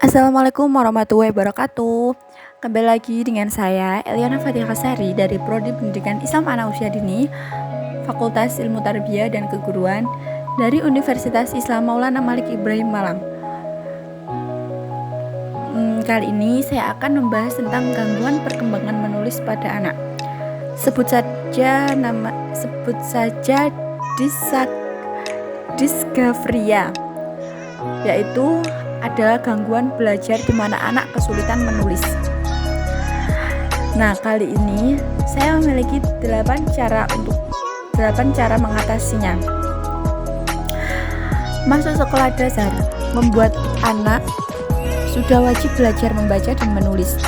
Assalamualaikum warahmatullahi wabarakatuh. Kembali lagi dengan saya Eliana Fatihah dari Prodi Pendidikan Islam Anak Usia Dini, Fakultas Ilmu Tarbiyah dan Keguruan dari Universitas Islam Maulana Malik Ibrahim Malang. Kali ini saya akan membahas tentang gangguan perkembangan menulis pada anak. Sebut saja dysgrafia, yaitu adalah gangguan belajar di mana anak kesulitan menulis. Nah, kali ini saya memiliki 8 cara mengatasinya. Masuk sekolah dasar membuat anak sudah wajib belajar membaca dan menulis.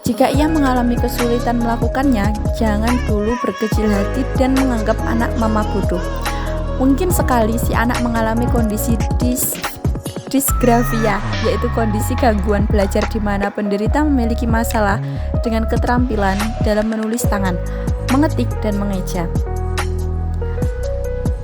Jika ia mengalami kesulitan melakukannya, jangan dulu berkecil hati dan menganggap anak mama bodoh. Mungkin sekali si anak mengalami kondisi dysgrafia, yaitu kondisi gangguan belajar di mana penderita memiliki masalah dengan keterampilan dalam menulis tangan, mengetik, dan mengeja.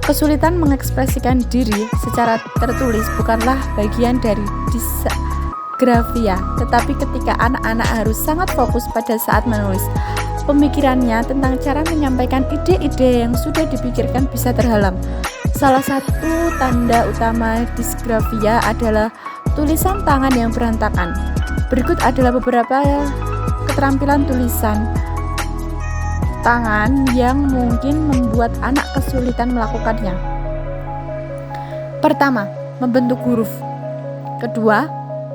Kesulitan mengekspresikan diri secara tertulis bukanlah bagian dari dysgrafia, tetapi ketika anak-anak harus sangat fokus pada saat menulis, pemikirannya tentang cara menyampaikan ide-ide yang sudah dipikirkan bisa terhalang. Salah satu tanda utama dysgrafia adalah tulisan tangan yang berantakan. Berikut adalah beberapa keterampilan tulisan tangan yang mungkin membuat anak kesulitan melakukannya. Pertama, membentuk huruf. Kedua,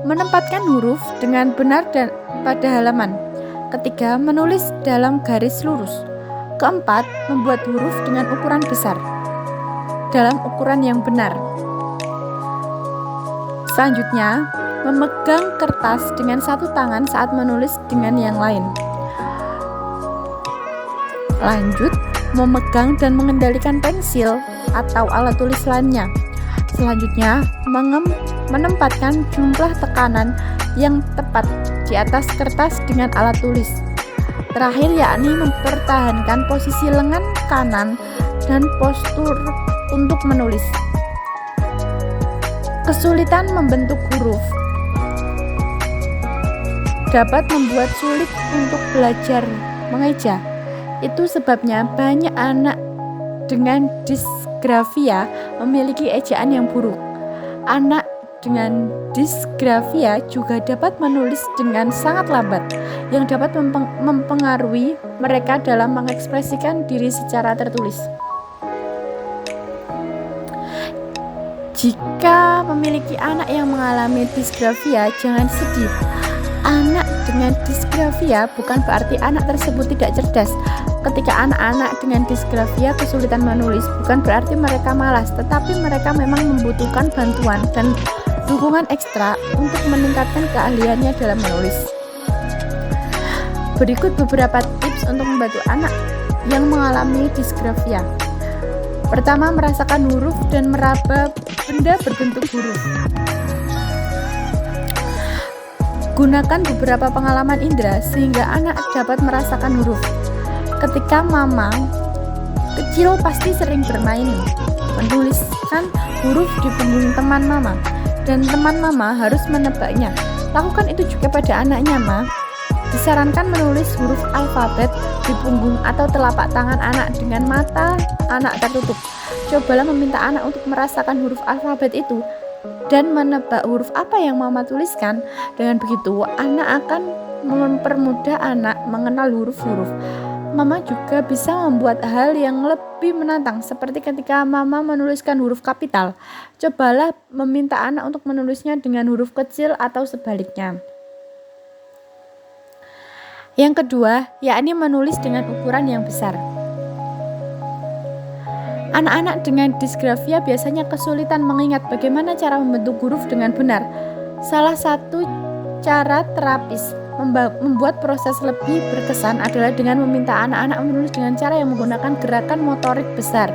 menempatkan huruf dengan benar dan pada halaman. Ketiga, menulis dalam garis lurus. Keempat, membuat huruf dengan ukuran besar dalam ukuran yang benar. Selanjutnya, memegang kertas dengan satu tangan saat menulis dengan yang lain. Lanjut, memegang dan mengendalikan pensil atau alat tulis lainnya. Selanjutnya, menempatkan jumlah tekanan yang tepat di atas kertas dengan alat tulis. Terakhir, yakni mempertahankan posisi lengan kanan dan postur untuk menulis. Kesulitan membentuk huruf dapat membuat sulit untuk belajar mengeja. Itu sebabnya banyak anak dengan dysgrafia memiliki ejaan yang buruk. Anak dengan dysgrafia juga dapat menulis dengan sangat lambat, yang dapat mempengaruhi mereka dalam mengekspresikan diri secara tertulis. Jika memiliki anak yang mengalami dysgrafia, jangan sedih. Anak dengan dysgrafia bukan berarti anak tersebut tidak cerdas. Ketika anak-anak dengan dysgrafia kesulitan menulis, bukan berarti mereka malas, tetapi mereka memang membutuhkan bantuan dan dukungan ekstra untuk meningkatkan keahliannya dalam menulis. Berikut beberapa tips untuk membantu anak yang mengalami dysgrafia. Pertama, merasakan huruf dan meraba benda berbentuk huruf. Gunakan beberapa pengalaman indera sehingga anak dapat merasakan huruf. Ketika mama kecil pasti sering bermain menuliskan huruf di punggung teman mama, dan teman mama harus menebaknya. Lakukan itu juga pada anaknya, Ma. Disarankan menulis huruf alfabet di punggung atau telapak tangan anak dengan mata anak tertutup. Cobalah meminta anak untuk merasakan huruf alfabet itu dan menebak huruf apa yang mama tuliskan. Dengan begitu, anak akan mempermudah anak mengenal huruf-huruf. Mama juga bisa membuat hal yang lebih menantang, seperti ketika mama menuliskan huruf kapital. Cobalah meminta anak untuk menulisnya dengan huruf kecil atau sebaliknya. Yang kedua, yakni menulis dengan ukuran yang besar. Anak-anak dengan dysgrafia biasanya kesulitan mengingat bagaimana cara membentuk huruf dengan benar. Salah satu cara terapis membuat proses lebih berkesan adalah dengan meminta anak-anak menulis dengan cara yang menggunakan gerakan motorik besar.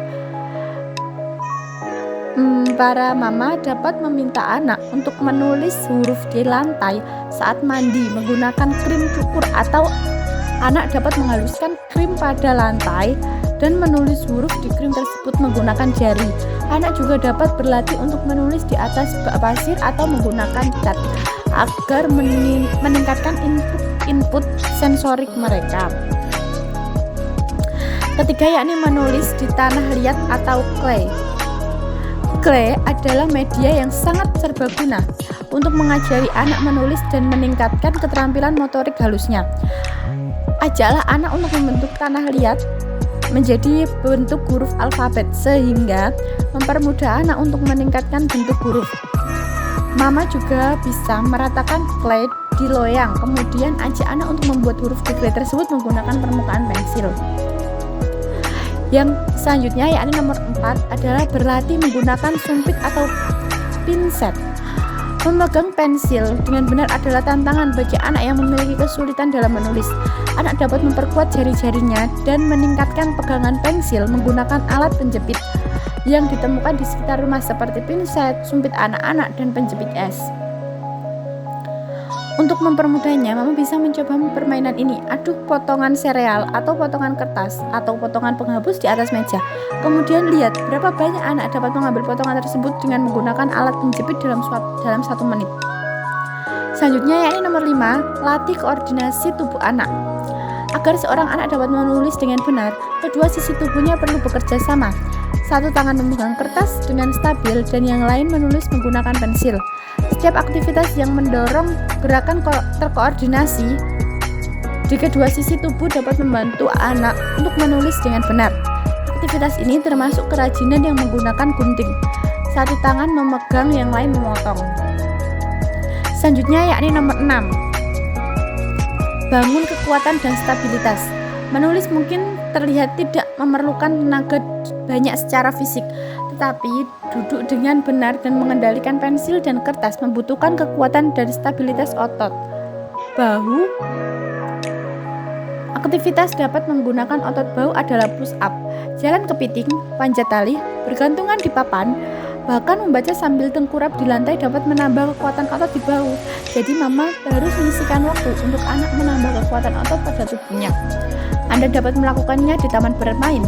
Para mama dapat meminta anak untuk menulis huruf di lantai saat mandi menggunakan krim cukur, atau anak dapat menghaluskan krim pada lantai dan menulis huruf di krim tersebut menggunakan jari. Anak juga dapat berlatih untuk menulis di atas bak pasir atau menggunakan cat agar meningkatkan input sensorik mereka. Ketiga, yakni menulis di tanah liat atau clay. Clay adalah media yang sangat serbaguna untuk mengajari anak menulis dan meningkatkan keterampilan motorik halusnya. Ajaklah anak untuk membentuk tanah liat menjadi bentuk huruf alfabet sehingga mempermudah anak untuk meningkatkan bentuk huruf. Mama juga bisa meratakan clay di loyang, kemudian ajak anak untuk membuat huruf di clay tersebut menggunakan permukaan pensil. Yang selanjutnya, yakni nomor 4, adalah berlatih menggunakan sumpit atau pinset. Memegang pensil dengan benar adalah tantangan bagi anak yang memiliki kesulitan dalam menulis. Anak dapat memperkuat jari-jarinya dan meningkatkan pegangan pensil menggunakan alat penjepit yang ditemukan di sekitar rumah seperti pinset, sumpit anak-anak, dan penjepit es. Untuk mempermudahnya, mama bisa mencoba permainan ini. Aduk potongan sereal atau potongan kertas atau potongan penghapus di atas meja. Kemudian lihat berapa banyak anak dapat mengambil potongan tersebut dengan menggunakan alat penjepit dalam 1 menit. Selanjutnya, yakni nomor 5, latih koordinasi tubuh anak. Agar seorang anak dapat menulis dengan benar, kedua sisi tubuhnya perlu bekerja sama. Satu tangan memegang kertas dengan stabil dan yang lain menulis menggunakan pensil. Setiap aktivitas yang mendorong gerakan terkoordinasi di kedua sisi tubuh dapat membantu anak untuk menulis dengan benar. Aktivitas ini termasuk kerajinan yang menggunakan gunting. Satu tangan memegang, yang lain memotong. Selanjutnya, yakni nomor 6, bangun kekuatan dan stabilitas. Menulis mungkin terlihat tidak memerlukan tenaga banyak secara fisik, tetapi duduk dengan benar dan mengendalikan pensil dan kertas membutuhkan kekuatan dan stabilitas otot, bahu. Aktivitas dapat menggunakan otot bahu adalah push up, jalan kepiting, panjat tali, bergantungan di papan, bahkan membaca sambil tengkurap di lantai dapat menambah kekuatan otot di bahu. Jadi mama harus menyisihkan waktu untuk anak menambah kekuatan otot pada tubuhnya. Anda dapat melakukannya di taman bermain,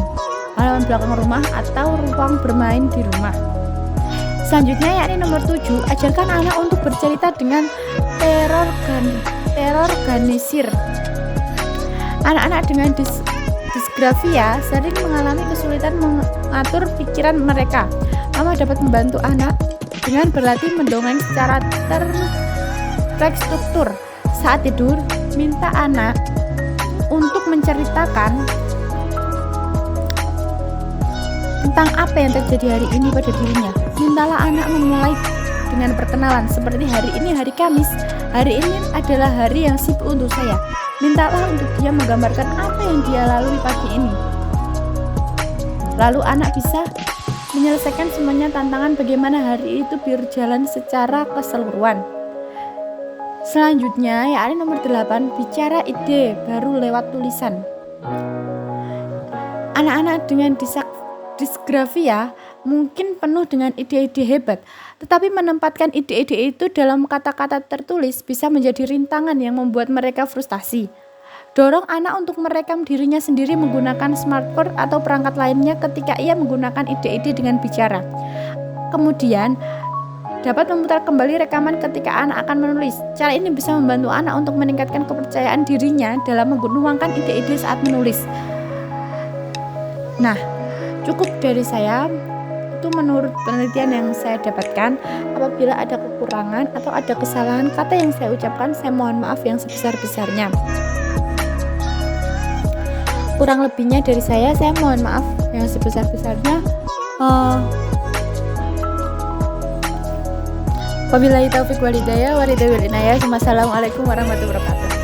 halaman belakang rumah, atau ruang bermain di rumah. Selanjutnya, yakni nomor 7, ajarkan anak untuk bercerita dengan terorganisir. Anak-anak dengan disgrafia sering mengalami kesulitan mengatur pikiran mereka. Mama dapat membantu anak dengan berlatih mendongeng secara terstruktur. Saat tidur, minta anak untuk menceritakan tentang apa yang terjadi hari ini pada dirinya. Mintalah anak memulai dengan perkenalan seperti, hari ini hari Kamis, hari ini adalah hari yang sibuk untuk saya. Mintalah untuk dia menggambarkan apa yang dia lalui pagi ini. Lalu anak bisa menyelesaikan semuanya tantangan bagaimana hari itu berjalan secara keseluruhan. Selanjutnya, yakni nomor 8, bicara ide baru lewat tulisan. Anak-anak dengan disgrafia mungkin penuh dengan ide-ide hebat, tetapi menempatkan ide-ide itu dalam kata-kata tertulis bisa menjadi rintangan yang membuat mereka frustasi. Dorong anak untuk merekam dirinya sendiri menggunakan smartphone atau perangkat lainnya ketika ia menggunakan ide-ide dengan bicara. Kemudian, dapat memutar kembali rekaman ketika anak akan menulis. Cara ini bisa membantu anak untuk meningkatkan kepercayaan dirinya dalam menuangkan ide-ide saat menulis. Nah, cukup dari saya. Itu menurut penelitian yang saya dapatkan. Apabila ada kekurangan atau ada kesalahan kata yang saya ucapkan, saya mohon maaf yang sebesar-besarnya. Kurang lebihnya dari saya mohon maaf yang sebesar-besarnya. Wabillahi taufiq walhidayah. Wassalamualaikum warahmatullahi wabarakatuh.